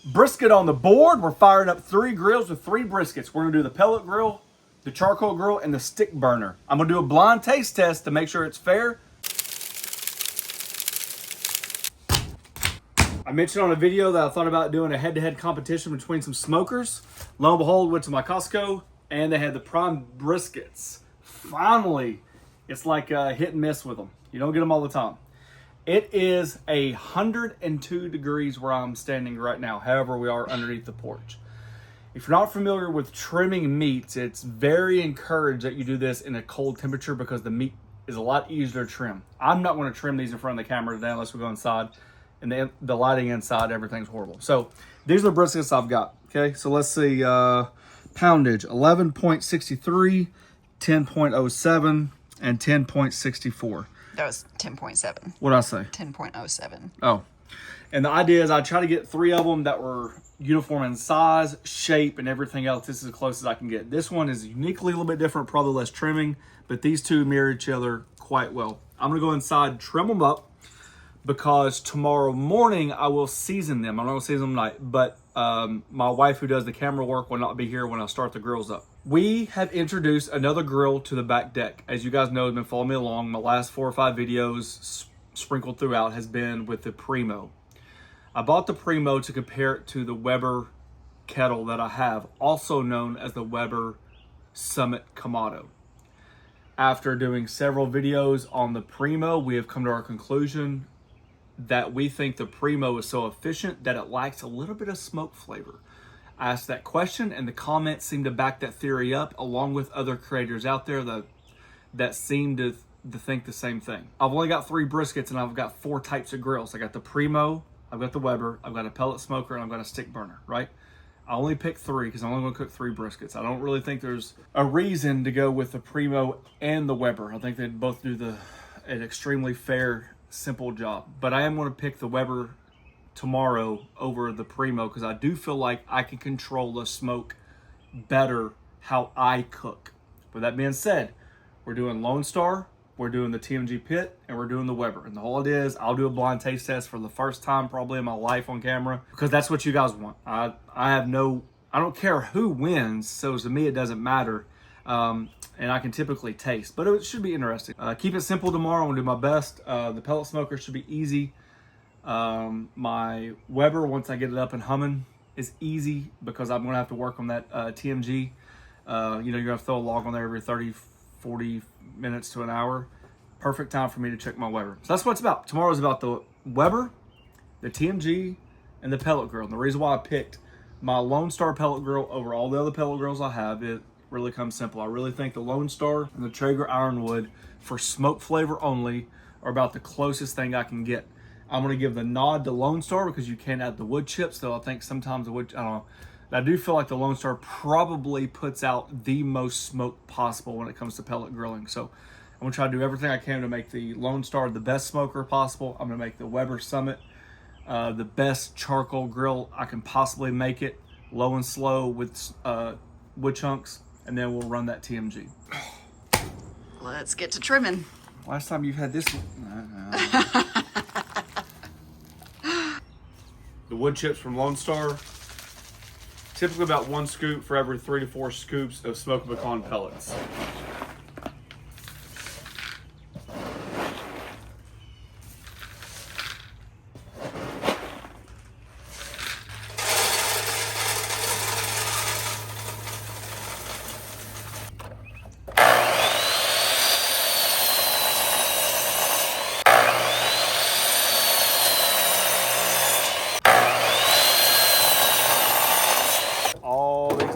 Brisket on the board. We're firing up 3 grills with 3 briskets. We're gonna do the pellet grill, the charcoal grill, and the stick burner. I'm gonna do a blind taste test to make sure it's fair. I mentioned on a video that I thought about doing a head-to-head competition between some smokers. Lo and behold, went to my Costco and they had the prime briskets. Finally, it's like hit and miss with them. You don't get them all the time. It is 102 degrees where I'm standing right now. However, we are underneath the porch. If you're not familiar with trimming meats, it's very encouraged that you do this in a cold temperature because the meat is a lot easier to trim. I'm not going to trim these in front of the camera today unless we go inside. And the lighting inside, everything's horrible. So these are the briskets I've got. Okay, so let's see. Poundage 11.63, 10.07, and 10.64. That was 10.7. What did I say? 10.07. Oh, and the idea is I try to get 3 of them that were uniform in size, shape, and everything else. This is as close as I can get. This one is uniquely a little bit different, probably less trimming, but these two mirror each other quite well. I'm gonna go inside, trim them up, because tomorrow morning I will season them. I'm not gonna season them tonight, but my wife who does the camera work will not be here when I start the grills up. We have introduced another grill to the back deck. As you guys know, have been following me along, my last 4 or 5 videos sprinkled throughout has been with the Primo. I bought the Primo to compare it to the Weber kettle that I have, also known as the Weber Summit Kamado. After doing several videos on the Primo, we have come to our conclusion that we think the Primo is so efficient that it lacks a little bit of smoke flavor. I asked that question and the comments seem to back that theory up, along with other creators out there that seem to think the same thing. I've only got 3 briskets and I've got 4 types of grills. I got the Primo, I've got the Weber, I've got a pellet smoker, and I've got a stick burner, right? I only picked 3 because I'm only gonna cook 3 briskets. I don't really think there's a reason to go with the Primo and the Weber. I think they both do an extremely fair, simple job. But I am gonna pick the Weber tomorrow over the Primo because I do feel like I can control the smoke better how I cook. With that being said, we're doing Lone Star, we're doing the TMG Pit, and we're doing the Weber. And the whole idea is I'll do a blind taste test for the first time probably in my life on camera because that's what you guys want. I don't care who wins, so to me it doesn't matter. And I can typically taste, but it should be interesting. Keep it simple tomorrow. I'm gonna do my best. The pellet smoker should be easy. My Weber, once I get it up and humming, is easy because I'm gonna have to work on that TMG. You're gonna throw a log on there every 30, 40 minutes to an hour. Perfect time for me to check my Weber. So that's what it's about. Tomorrow's about the Weber, the TMG, and the pellet grill. And the reason why I picked my Lone Star pellet grill over all the other pellet grills I have, it really comes simple. I really think the Lone Star and the Traeger Ironwood for smoke flavor only are about the closest thing I can get. I'm gonna give the nod to Lone Star because you can't add the wood chips, though I think sometimes the wood, I don't know. I do feel like the Lone Star probably puts out the most smoke possible when it comes to pellet grilling. So I'm gonna try to do everything I can to make the Lone Star the best smoker possible. I'm gonna make the Weber Summit the best charcoal grill I can possibly make it, low and slow with wood chunks, and then we'll run that TMG. Let's get to trimming. Last time you've had this one. The wood chips from Lone Star, typically about 1 scoop for every 3 to 4 scoops of smoked pecan pellets.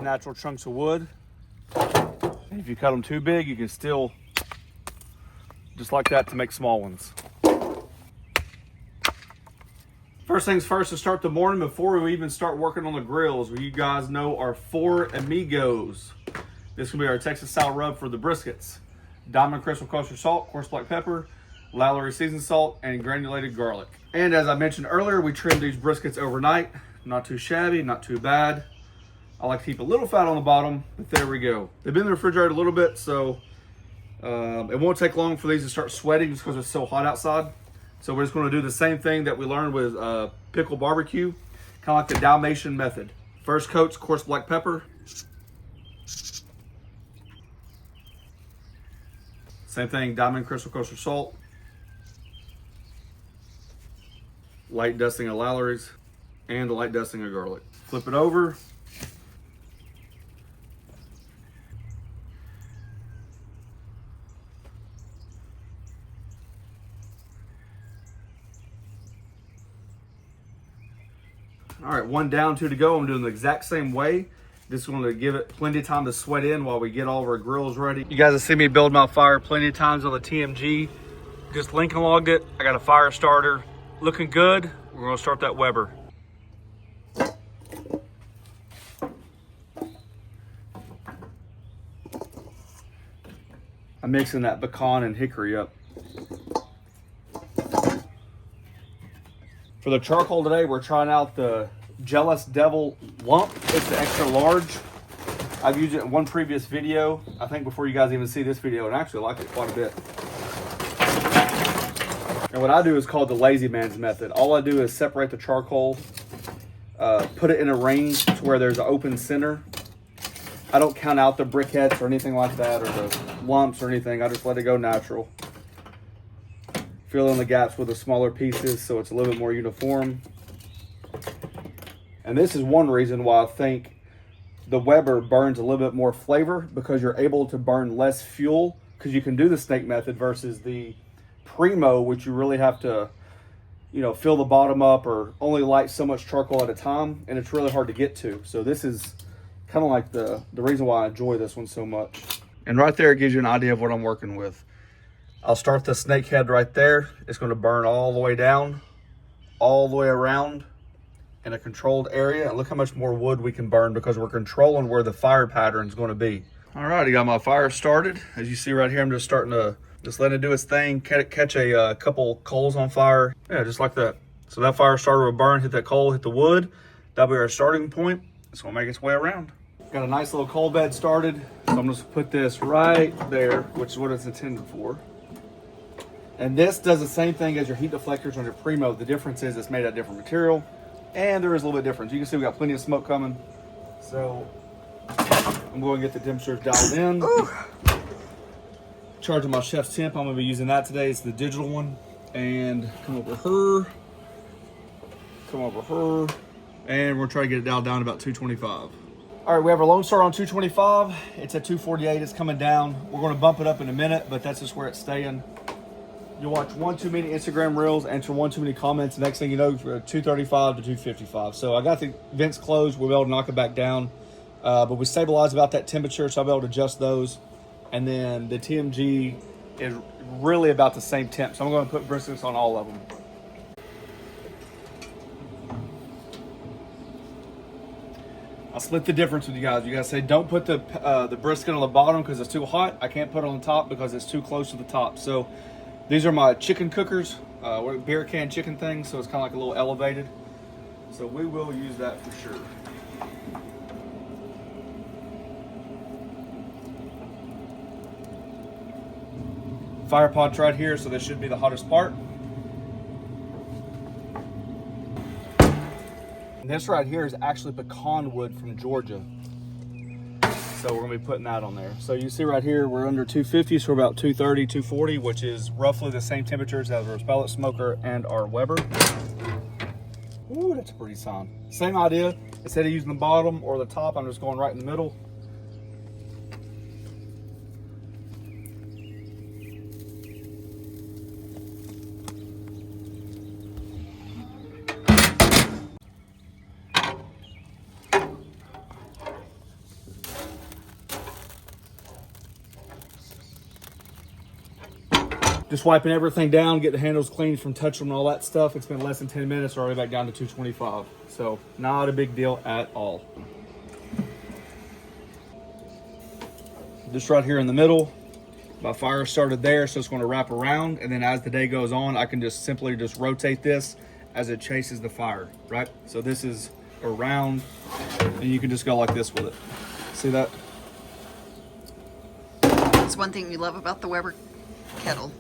Natural chunks of wood. And if you cut them too big, you can still, just like that, to make small ones. First things first, to start the morning, before we even start working on the grills, you guys know our 4 amigos. This will be our Texas style rub for the briskets. Diamond crystal kosher salt, coarse black pepper, Lowry seasoned salt, and granulated garlic. And as I mentioned earlier, we trimmed these briskets overnight. Not too shabby, not too bad. I like to keep a little fat on the bottom, but there we go. They've been in the refrigerator a little bit, so it won't take long for these to start sweating just because it's so hot outside. So we're just going to do the same thing that we learned with pickle barbecue. Kind of like the Dalmatian method. First coat's coarse black pepper. Same thing, diamond crystal kosher salt. Light dusting of Lowry's and a light dusting of garlic. Flip it over. All right, one down, two to go. I'm doing the exact same way. Just want to give it plenty of time to sweat in while we get all of our grills ready. You guys have seen me build my fire plenty of times on the TMG. Just Lincoln logged it. I got a fire starter. Looking good. We're gonna start that Weber. I'm mixing that pecan and hickory up. For the charcoal today, we're trying out the Jealous Devil lump. It's the extra large. I've used it in one previous video, I think before you guys even see this video, and I actually like it quite a bit. And what I do is called the lazy man's method. All I do is separate the charcoal, put it in a ring to where there's an open center. I don't count out the briquettes or anything like that, or the lumps or anything. I just let it go natural. Fill in the gaps with the smaller pieces so it's a little bit more uniform. And this is one reason why I think the Weber burns a little bit more flavor, because you're able to burn less fuel, because you can do the snake method versus the Primo, which you really have to, you know, fill the bottom up or only light so much charcoal at a time, and it's really hard to get to. So this is kind of like the reason why I enjoy this one so much. And right there, it gives you an idea of what I'm working with. I'll start the snake head right there. It's going to burn all the way down, all the way around in a controlled area. And look how much more wood we can burn because we're controlling where the fire pattern is going to be. All right, I got my fire started. As you see right here, I'm just starting to just let it do its thing, catch a couple coals on fire. Yeah, just like that. So that fire starter will burn, hit that coal, hit the wood. That'll be our starting point. It's going to make its way around. Got a nice little coal bed started. So I'm just going to put this right there, which is what it's intended for. And this does the same thing as your heat deflectors on your Primo. The difference is it's made out of different material, and there is a little bit difference. You can see we got plenty of smoke coming. So I'm going to get the temperatures dialed in. Ooh. Charging my chef's temp. I'm going to be using that today. It's the digital one. And come over her. Come over her. And we're trying to get it dialed down to about 225. All right, we have our Lone Star on 225. It's at 248. It's coming down. We're going to bump it up in a minute, but that's just where it's staying. You watch one too many Instagram reels, answer one too many comments. The next thing you know, we're at 235 to 255. So I got the vents closed. We'll be able to knock it back down. But we stabilized about that temperature, so I'll be able to adjust those. And then the TMG is really about the same temp. So I'm going to put briskets on all of them. I'll split the difference with you guys. You guys say don't put the brisket on the bottom because it's too hot. I can't put it on the top because it's too close to the top. So these are my chicken cookers, beer can chicken things, so it's kind of like a little elevated. So we will use that for sure. Fire pot's right here, so this should be the hottest part. And this right here is actually pecan wood from Georgia. So we're gonna be putting that on there. So you see right here, we're under 250, so we're about 230, 240, which is roughly the same temperatures as our pellet smoker and our Weber. Ooh, that's a pretty sign. Same idea. Instead of using the bottom or the top, I'm just going right in the middle. Just wiping everything down, get the handles clean from touching and all that stuff. It's been less than 10 minutes, already back down to 225. So not a big deal at all. Just right here in the middle, my fire started there, so it's going to wrap around. And then as the day goes on, I can just simply just rotate this as it chases the fire, right? So this is around, and you can just go like this with it. See that? That's one thing you love about the Weber kettle.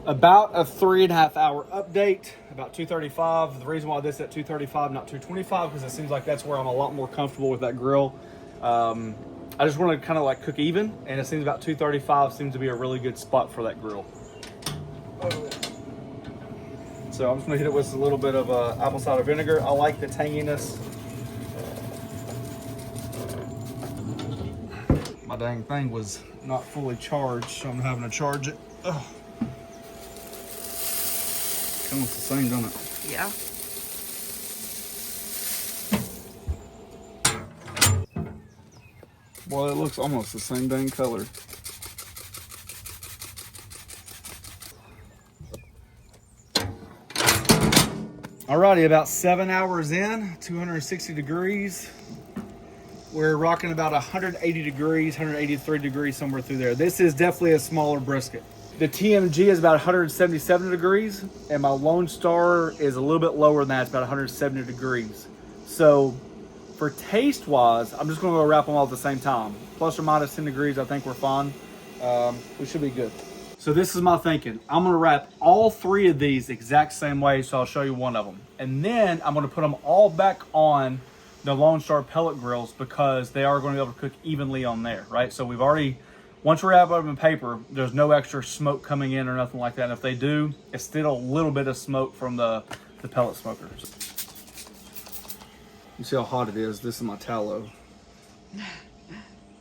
About a 3.5 hour update, about 235. The reason why this is at 235, not 225, because it seems like that's where I'm a lot more comfortable with that grill. I just want to kind of like cook even, and it seems about 235 seems to be a really good spot for that grill. So I'm just gonna hit it with a little bit of apple cider vinegar. I like the tanginess. My dang thing was not fully charged, so I'm having to charge it. Ugh. Almost the same, don't it? Yeah. Boy, it looks almost the same dang color. Alrighty, about 7 hours in, 260 degrees. We're rocking about 180 degrees, 183 degrees, somewhere through there. This is definitely a smaller brisket. The TMG is about 177 degrees, and my Lone Star is a little bit lower than that. It's about 170 degrees. So for taste-wise, I'm just gonna go wrap them all at the same time. Plus or minus 10 degrees, I think we're fine. We should be good. So this is my thinking. I'm gonna wrap all 3 of these the exact same way, so I'll show you one of them. And then I'm gonna put them all back on the Lone Star pellet grills because they are gonna be able to cook evenly on there, right? So we've already, once we wrap them in paper, there's no extra smoke coming in or nothing like that. And if they do, it's still a little bit of smoke from the pellet smokers. You see how hot it is? This is my tallow.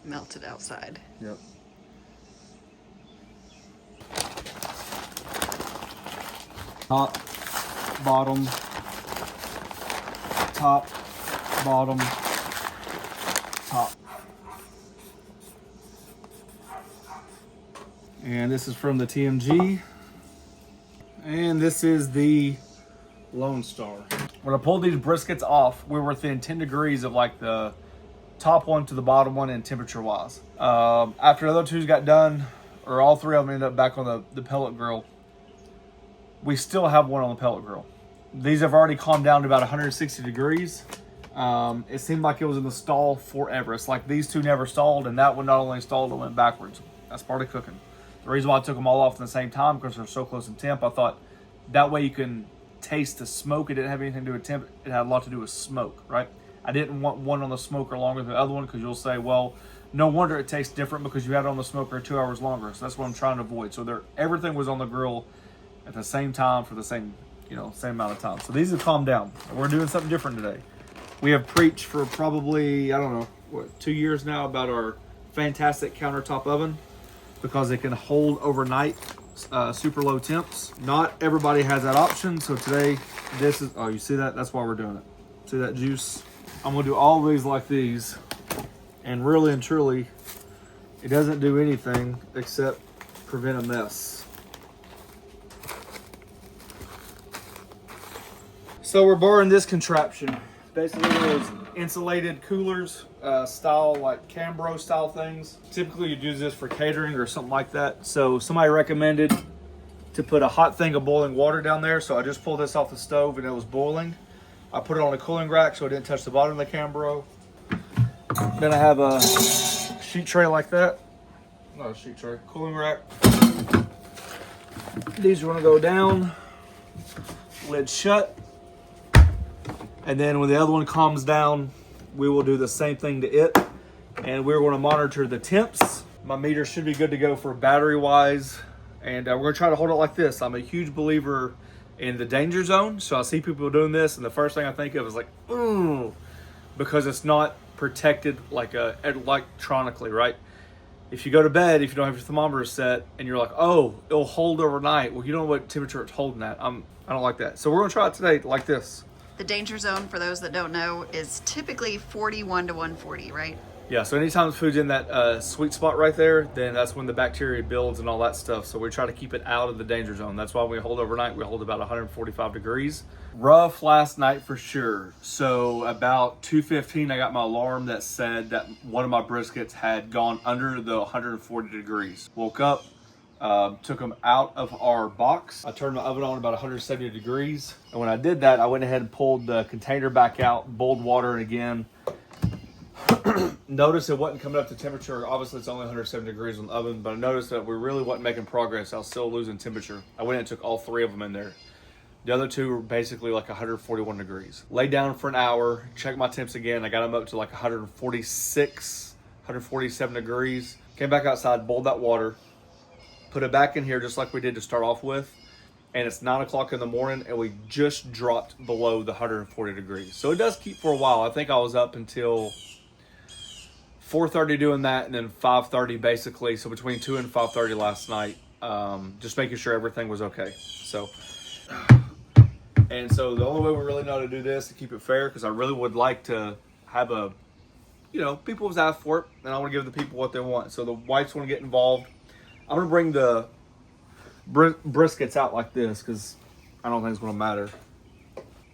Melted outside. Yep. Top, bottom, top, bottom, top. And this is from the TMG. And this is the Lone Star. When I pulled these briskets off, we were within 10 degrees of like the top one to the bottom one in temperature wise. After the other 2's got done, or all 3 of them ended up back on the pellet grill, we still have one on the pellet grill. These have already calmed down to about 160 degrees. It seemed like it was in the stall forever. It's like these 2 never stalled, and that one not only stalled, it went backwards. That's part of cooking. The reason why I took them all off at the same time, because they're so close in temp, I thought that way you can taste the smoke. It didn't have anything to do with temp. It had a lot to do with smoke, right? I didn't want one on the smoker longer than the other one, because you'll say, well, no wonder it tastes different because you had it on the smoker 2 hours longer. So that's what I'm trying to avoid. So everything was on the grill at the same time for the same, same amount of time. So these have calmed down. We're doing something different today. We have preached for probably, I don't know, what, 2 years now about our fantastic countertop oven because it can hold overnight super low temps. Not everybody has that option. So today, this is, oh, you see that? That's why we're doing it. See that juice? I'm gonna do all of these like these. And really and truly, it doesn't do anything except prevent a mess. So we're borrowing this contraption. Basically those insulated coolers style, like Cambro style things. Typically you'd use this for catering or something like that. So somebody recommended to put a hot thing of boiling water down there. So I just pulled this off the stove and it was boiling. I put it on a cooling rack so it didn't touch the bottom of the Cambro. Then I have a sheet tray like that. Not a sheet tray, cooling rack. These are gonna go down, lid shut. And then when the other one calms down, we will do the same thing to it. And we're going to monitor the temps. My meter should be good to go for battery wise. And we're going to try to hold it like this. I'm a huge believer in the danger zone. So I see people doing this, and the first thing I think of is like, ooh, because it's not protected like electronically, right? If you go to bed, if you don't have your thermometer set, and you're like, oh, it'll hold overnight. Well, you don't know what temperature it's holding at. I don't like that. So we're going to try it today like this. The danger zone, for those that don't know, is typically 41 to 140, right? Yeah, so anytime the food's in that sweet spot right there, then that's when the bacteria builds and all that stuff. So we try to keep it out of the danger zone. That's why we hold overnight. We hold about 145 degrees. Rough last night for sure. So about 2:15, I got my alarm that said that one of my briskets had gone under the 140 degrees. Woke up, took them out of our box. I turned my oven on about 170 degrees. And when I did that, I went ahead and pulled the container back out, boiled water, and again, Noticed it wasn't coming up to temperature. Obviously, it's only 107 degrees in the oven, but I noticed that we really wasn't making progress. I was still losing temperature. I went and took all 3 of them in there. The other 2 were basically like 141 degrees. Laid down for an hour, checked my temps again. I got them up to like 146, 147 degrees. Came back outside, boiled that water, put it back in here just like we did to start off with. And it's 9 o'clock in the morning, and we just dropped below the 140 degrees. So it does keep for a while. I think I was up until 4:30 doing that, and then 5:30 basically. So between 2 and 5:30 last night, just making sure everything was okay. So, and so the only way we really know how to do this to keep it fair, because I really would like to have a, you know, people have asked for it, and I want to give the people what they want. So the whites want to get involved. I'm gonna bring the briskets out like this because I don't think it's going to matter.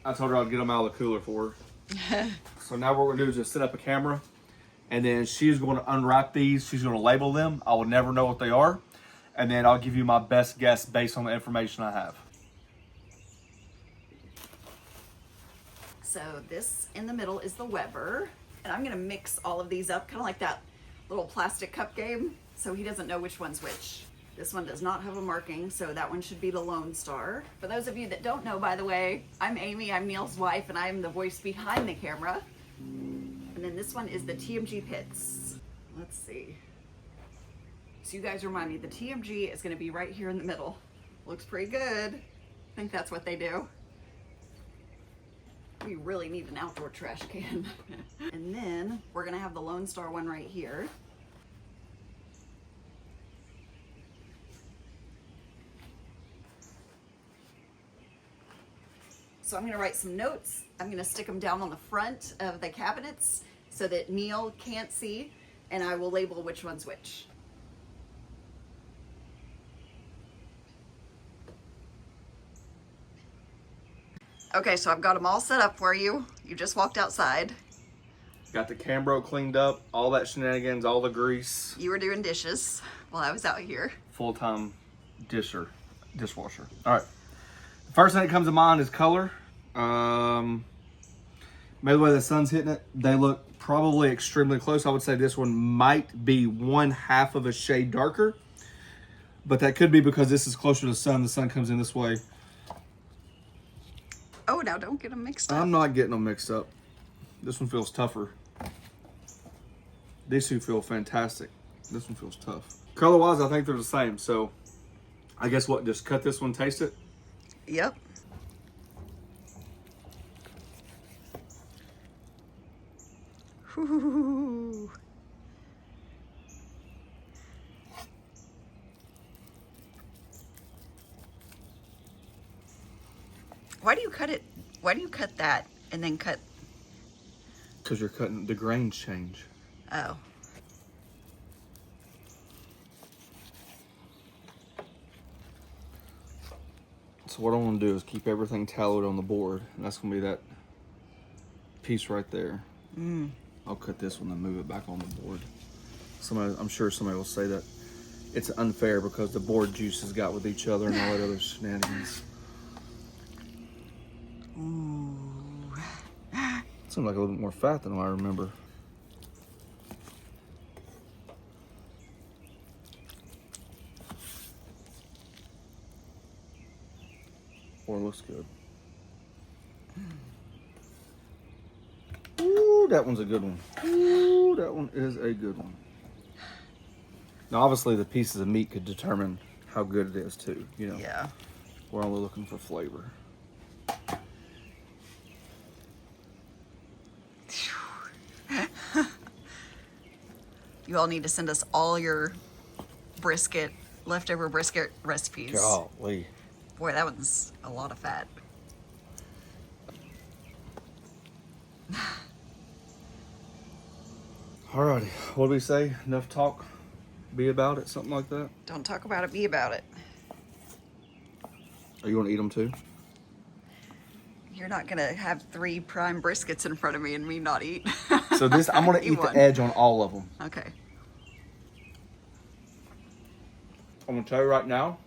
I told her I'd get them out of the cooler for her. So now what we're going to do is just set up a camera, and then she's going to unwrap these. She's going to label them. I will never know what they are, and then I'll give you my best guess based on the information I have. So this in the middle is the Weber, and I'm going to mix all of these up, kind of like that little plastic cup game, so he doesn't know which one's which. This one does not have a marking, so that one should be the Lone Star. For those of you that don't know, by the way, I'm Amy, I'm Neal's wife, and I'm the voice behind the camera. And then this one is the TMG Pits. Let's see. So you guys remind me, the TMG is gonna be right here in the middle. Looks pretty good. I think that's what they do. We really need an outdoor trash can. And then we're gonna have the Lone Star one right here. So I'm gonna write some notes. I'm gonna stick them down on the front of the cabinets so that Neal can't see, and I will label which one's which. Okay, so I've got them all set up for you. You just walked outside. Got the Cambro cleaned up, all that shenanigans, all the grease. You were doing dishes while I was out here. Full-time dishwasher. All right. First thing that comes to mind is color. Maybe the way the sun's hitting it, they look probably extremely close. I would say this one might be 1/2 of a shade darker, but that could be because this is closer to the sun. The sun comes in this way. Oh, now don't get them mixed up. I'm not getting them mixed up. This one feels tougher. These two feel fantastic. This one feels tough. Color-wise, I think they're the same. So I guess what, just cut this one, taste it? Yep. Ooh. Why do you cut it? Why do you cut that and then cut? Because you're cutting, the grains change. Oh. So what I want to do is keep everything tallowed on the board, and that's going to be that piece right there. I'll cut this one and move it back on the board. Somebody, I'm sure somebody will say that it's unfair because the board juices got with each other and all that other shenanigans. Ooh. Seems like a little bit more fat than I remember. Or looks good. Ooh, that one's a good one. Ooh, that one is a good one. Now, obviously, the pieces of meat could determine how good it is, too. You know, Yeah. we're only looking for flavor. You all need to send us all your brisket, leftover brisket recipes. Golly. Boy, that one's a lot of fat. Alrighty, what do we say? Enough talk, be about it, something like that? Don't talk about it, be about it. Are you going to eat them too? You're not gonna have 3 prime briskets in front of me and me not eat. So this, I'm going to eat one. the edge on all of them. Okay. I'm going to tell you right now,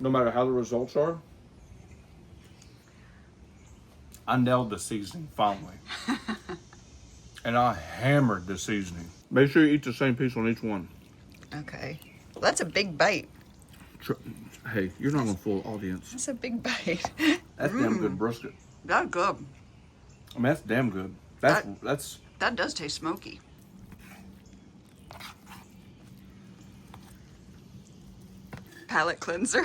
no matter how the results are, I nailed the seasoning finally. And I hammered the seasoning. Make sure you eat the same piece on each one. Okay. Well, that's a big bite. Hey, you're not gonna fool the audience. That's a big bite. That's damn good brisket. That's good. I mean, that's damn good. That does taste smoky. Palate cleanser.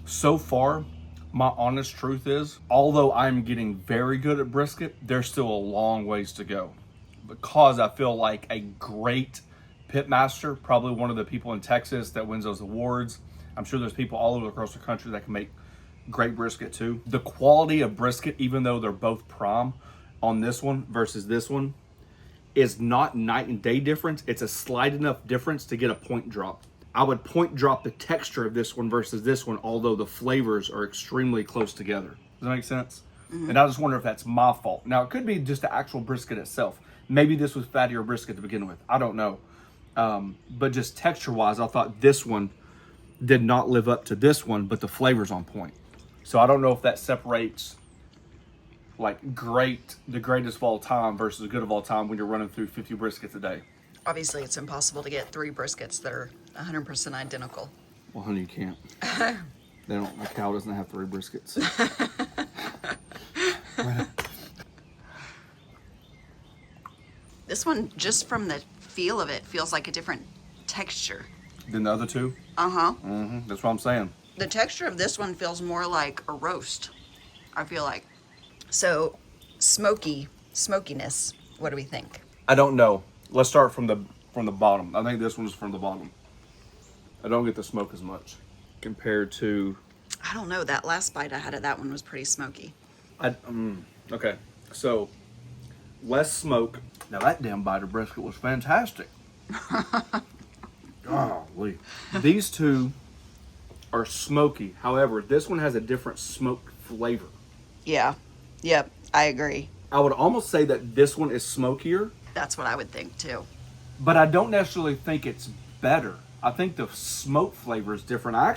So far, my honest truth is, although I'm getting very good at brisket, there's still a long ways to go. Because I feel like a great pit master, probably one of the people in Texas that wins those awards. I'm sure there's people all over across the country that can make great brisket too. The quality of brisket, even though they're both prime on this one versus this one, is not night and day difference. It's a slight enough difference to get a point drop. I would point drop the texture of this one versus this one, although the flavors are extremely close together. Does that make sense? Mm-hmm. And I just wonder if that's my fault. Now, it could be just the actual brisket itself. Maybe this was fattier brisket to begin with. I don't know. But just texture-wise, I thought this one did not live up to this one, but the flavor's on point. So I don't know if that separates like the greatest of all time versus good of all time when you're running through 50 briskets a day. Obviously, it's impossible to get 3 briskets that are 100% identical. Well, honey, you can't. My cow doesn't have 3 briskets. This one, just from the feel of it, feels like a different texture. Than the other two? Uh-huh. Mm-hmm. That's what I'm saying. The texture of this one feels more like a roast, I feel like. So, smokiness, what do we think? I don't know. Let's start from the bottom. I think this one's from the bottom. I don't get the smoke as much compared to... I don't know. That last bite I had of that one was pretty smoky. Okay, so less smoke. Now that damn bite of brisket was fantastic. Golly. These two are smoky. However, this one has a different smoke flavor. Yeah. Yep. I agree. I would almost say that this one is smokier. That's what I would think too. But I don't necessarily think it's better. I think the smoke flavor is different. I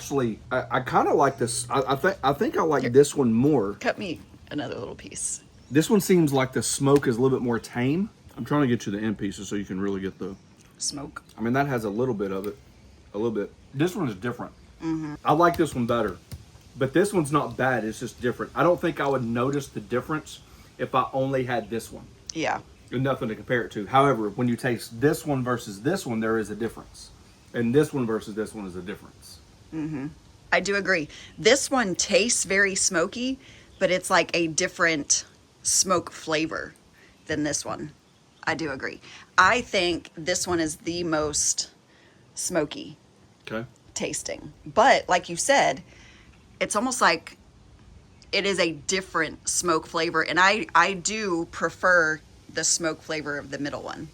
kind of like this. I think I like this one more. Cut me another little piece. This one seems like the smoke is a little bit more tame. I'm trying to get you the end pieces so you can really get the smoke. I mean, that has a little bit of it. A little bit. This one is different. Mm-hmm. I like this one better. But this one's not bad. It's just different. I don't think I would notice the difference if I only had this one. Yeah. And nothing to compare it to. However, when you taste this one versus this one, there is a difference. And this one versus this one is a difference. Mm-hmm. I do agree. This one tastes very smoky, but it's like a different smoke flavor than this one. I do agree. I think this one is the most smoky tasting. But like you said, it's almost like it is a different smoke flavor. And I do prefer the smoke flavor of the middle one.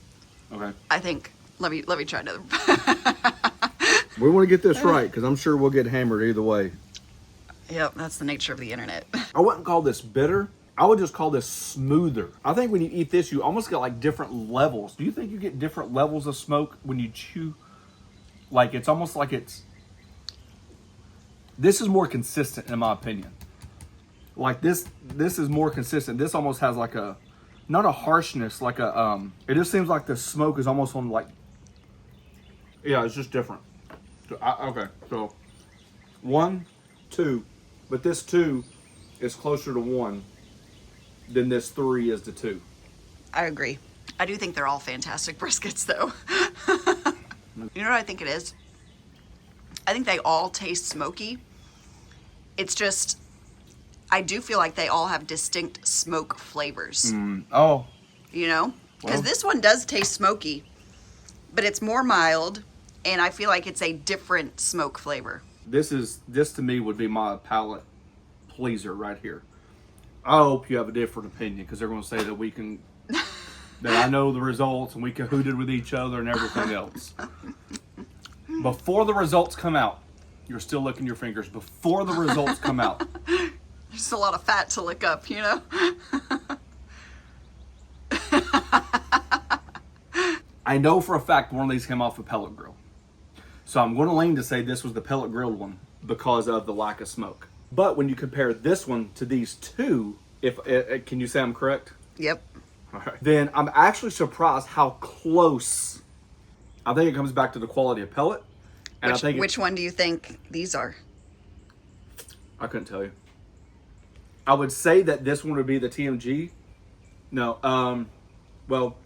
Okay. I think, let me try another. We want to get this right because I'm sure we'll get hammered either way. Yep, that's the nature of the internet. I wouldn't call this bitter. I would just call this smoother. I think when you eat this, you almost get like different levels. Do you think you get different levels of smoke when you chew? Like it's almost like this is more consistent in my opinion. Like this is more consistent. This almost has like not a harshness, like it just seems like the smoke is almost on like, yeah, it's just different. So, okay, so 1, 2, but this 2 is closer to 1 than this 3 is to 2. I agree. I do think they're all fantastic briskets though. You know what I think it is? I think they all taste smoky. It's just, I do feel like they all have distinct smoke flavors. Oh. You know? Because this one does taste smoky, but it's more mild, and I feel like it's a different smoke flavor. This to me would be my palate pleaser right here. I hope you have a different opinion because they're going to say that we can, that I know the results and we cahooted with each other and everything else. Before the results come out, you're still licking your fingers. Before the results come out. There's a lot of fat to lick up, you know? I know for a fact one of these came off a pellet grill. So I'm going to lean to say this was the pellet grilled one because of the lack of smoke. But when you compare this one to these two, can you say I'm correct? Yep. All right. Then I'm actually surprised how close. I think it comes back to the quality of pellet. And Which one do you think these are? I couldn't tell you. I would say that this one would be the TMG. No, well,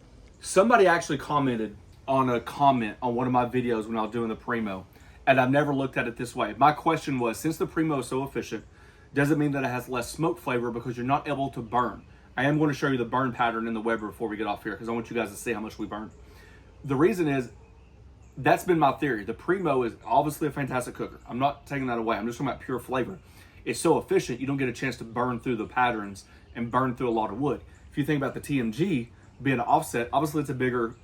somebody actually commented on a comment on one of my videos when I was doing the Primo, and I've never looked at it this way. My question was, since the Primo is so efficient, does it mean that it has less smoke flavor because you're not able to burn? I am going to show you the burn pattern in the Weber before we get off here because I want you guys to see how much we burn. The reason is, that's been my theory. The Primo is obviously a fantastic cooker. I'm not taking that away. I'm just talking about pure flavor. It's so efficient, you don't get a chance to burn through the patterns and burn through a lot of wood. If you think about the TMG being an offset, obviously it's a bigger,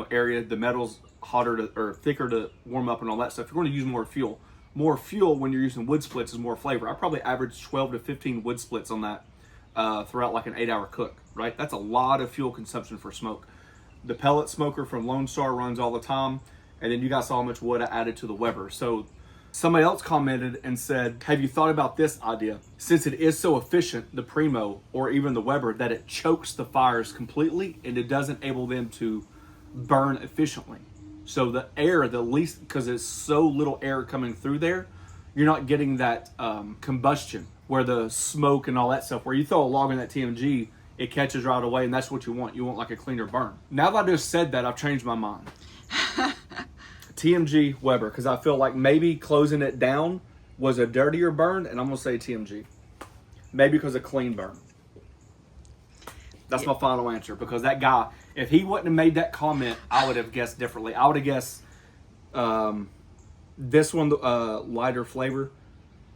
area. The metal's hotter or thicker to warm up and all that stuff. You're going to use more fuel. More fuel when you're using wood splits is more flavor. I probably average 12 to 15 wood splits on that throughout like an 8-hour cook, right? That's a lot of fuel consumption for smoke. The pellet smoker from Lone Star runs all the time. And then you guys saw how much wood I added to the Weber. So somebody else commented and said, have you thought about this idea? Since it is so efficient, the Primo or even the Weber, that it chokes the fires completely and it doesn't enable them to burn efficiently. So the air, because there's so little air coming through there, you're not getting that combustion where the smoke and all that stuff, where you throw a log in that TMG, it catches right away, and that's what you want. You want like a cleaner burn. Now that I just said that, I've changed my mind. TMG Weber, because I feel like maybe closing it down was a dirtier burn, and I'm going to say TMG. Maybe because of clean burn. That's my final answer, because that guy, if he wouldn't have made that comment, I would have guessed differently. I would have guessed this one, lighter flavor.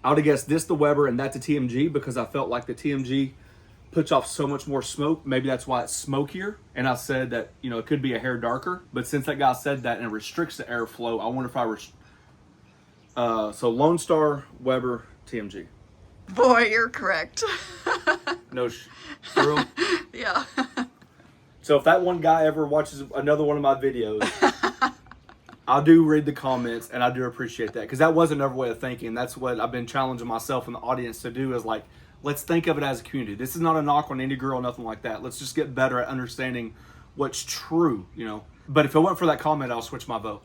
I would have guessed this the Weber and that the TMG, because I felt like the TMG puts off so much more smoke. Maybe that's why it's smokier. And I said that, it could be a hair darker. But since that guy said that and it restricts the airflow, I wonder if so Lone Star, Weber, TMG. Boy, you're correct. No, for real? Yeah. So if that one guy ever watches another one of my videos, I do read the comments and I do appreciate that. Because that was another way of thinking. That's what I've been challenging myself and the audience to do, is like, let's think of it as a community. This is not a knock on any girl, nothing like that. Let's just get better at understanding what's true, But if it weren't for that comment, I'll switch my vote.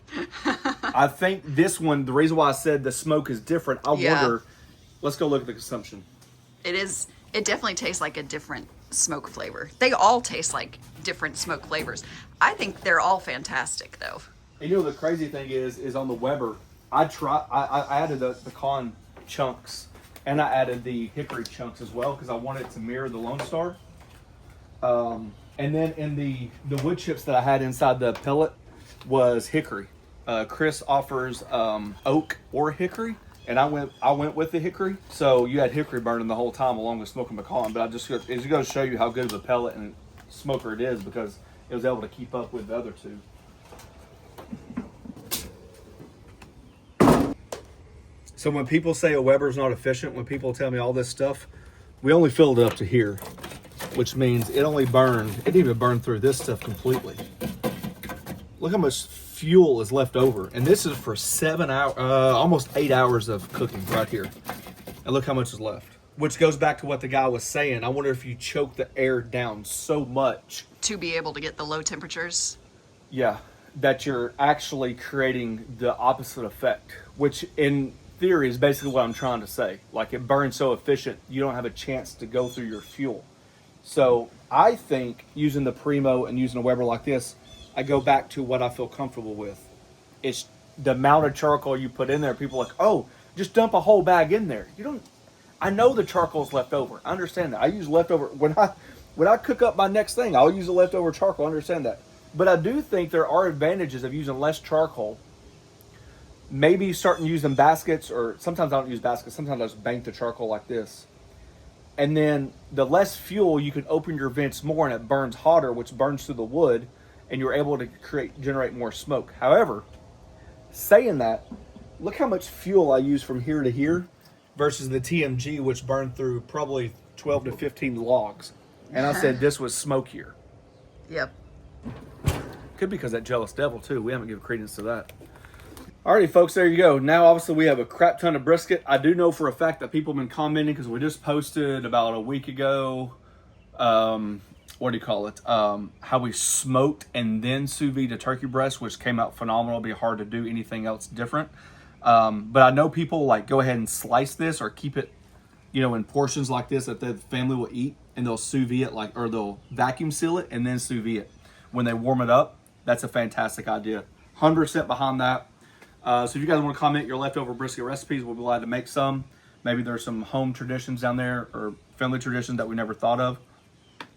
I think this one, the reason why I said the smoke is different, I wonder, let's go look at the consumption. It definitely tastes like a different smoke flavor. They all taste like different smoke flavors. I think they're all fantastic, though. And the crazy thing is on the Weber, I added the pecan chunks. And I added the hickory chunks as well because I wanted it to mirror the Lone Star. And then in the wood chips that I had inside the pellet was hickory. Chris offers oak or hickory, and I went with the hickory. So you had hickory burning the whole time along with smoking pecan. But it's going to show you how good of a pellet and smoker it is because it was able to keep up with the other two. So when people say a Weber's not efficient, when people tell me all this stuff, we only filled it up to here, which means it didn't even burn through this stuff completely. Look how much fuel is left over. And this is for 7 hours, almost 8 hours of cooking right here. And look how much is left. Which goes back to what the guy was saying. I wonder if you choke the air down so much. To be able to get the low temperatures? Yeah, that you're actually creating the opposite effect, which in theory is basically what I'm trying to say. Like, it burns so efficient, you don't have a chance to go through your fuel. So I think using the Primo and using a Weber like this, I go back to what I feel comfortable with. It's the amount of charcoal you put in there. People are like, oh, just dump a whole bag in there. I know the charcoal's left over. I understand that. I use leftover when I cook up my next thing, I'll use the leftover charcoal. I understand that. But I do think there are advantages of using less charcoal. Maybe starting using baskets, or sometimes I don't use baskets. Sometimes I just bank the charcoal like this. And then the less fuel, you can open your vents more and it burns hotter, which burns through the wood, and you're able to generate more smoke. However, saying that, look how much fuel I use from here to here versus the TMG, which burned through probably 12 to 15 logs. And I said this was smokier. Yep. Could be because that jealous devil too. We haven't given credence to that. Alrighty, folks, there you go. Now, obviously, we have a crap ton of brisket. I do know for a fact that people have been commenting because we just posted about a week ago, what do you call it? How we smoked and then sous vide a turkey breast, which came out phenomenal. It'll be hard to do anything else different. But I know people like go ahead and slice this or keep it, you know, in portions like this that the family will eat, and they'll sous vide it or they'll vacuum seal it and then sous vide it when they warm it up. That's a fantastic idea. 100% behind that. So if you guys want to comment your leftover brisket recipes, we'll be glad to make some. Maybe there's some home traditions down there or family traditions that we never thought of.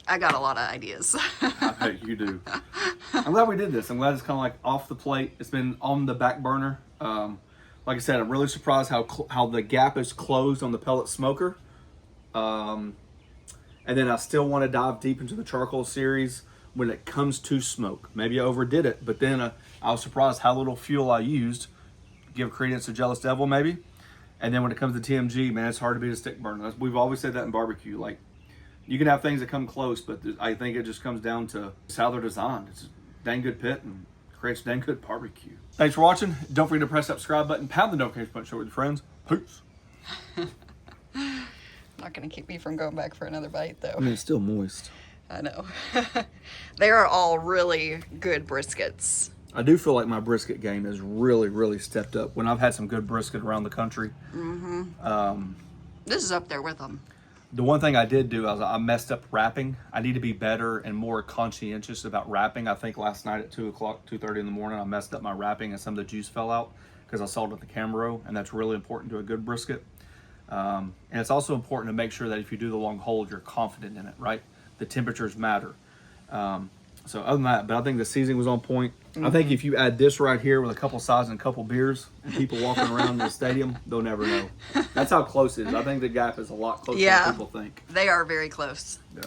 I got a lot of ideas. I bet you do. I'm glad we did this. I'm glad it's kind of like off the plate. It's been on the back burner. Like I said, I'm really surprised how the gap is closed on the pellet smoker. And then I still want to dive deep into the charcoal series when it comes to smoke. Maybe I overdid it, but then I was surprised how little fuel I used. Give credence to Jealous Devil, maybe. And then when it comes to TMG, man, it's hard to beat a stick burner. We've always said that in barbecue. Like, you can have things that come close, but I think it just comes down to how they're designed. It's a dang good pit and creates dang good barbecue. Thanks for watching. Don't forget to press that subscribe button, pound the notification button, share with your friends. Peace. Not going to keep me from going back for another bite, though. I mean, it's still moist. I know. They are all really good briskets. I do feel like my brisket game has really, really stepped up when I've had some good brisket around the country. This is up there with them. The one thing I did do is I messed up wrapping. I need to be better and more conscientious about wrapping. I think last night at 2:30 in the morning, I messed up my wrapping and some of the juice fell out because I salt at the Cavender, and that's really important to a good brisket. And it's also important to make sure that if you do the long hold, you're confident in it, right? The temperatures matter. So other than that, but I think the seasoning was on point. I think if you add this right here with a couple sides and a couple beers and people walking around the stadium, they'll never know. That's how close it is. I think the gap is a lot closer than people think. They are very close. Yeah.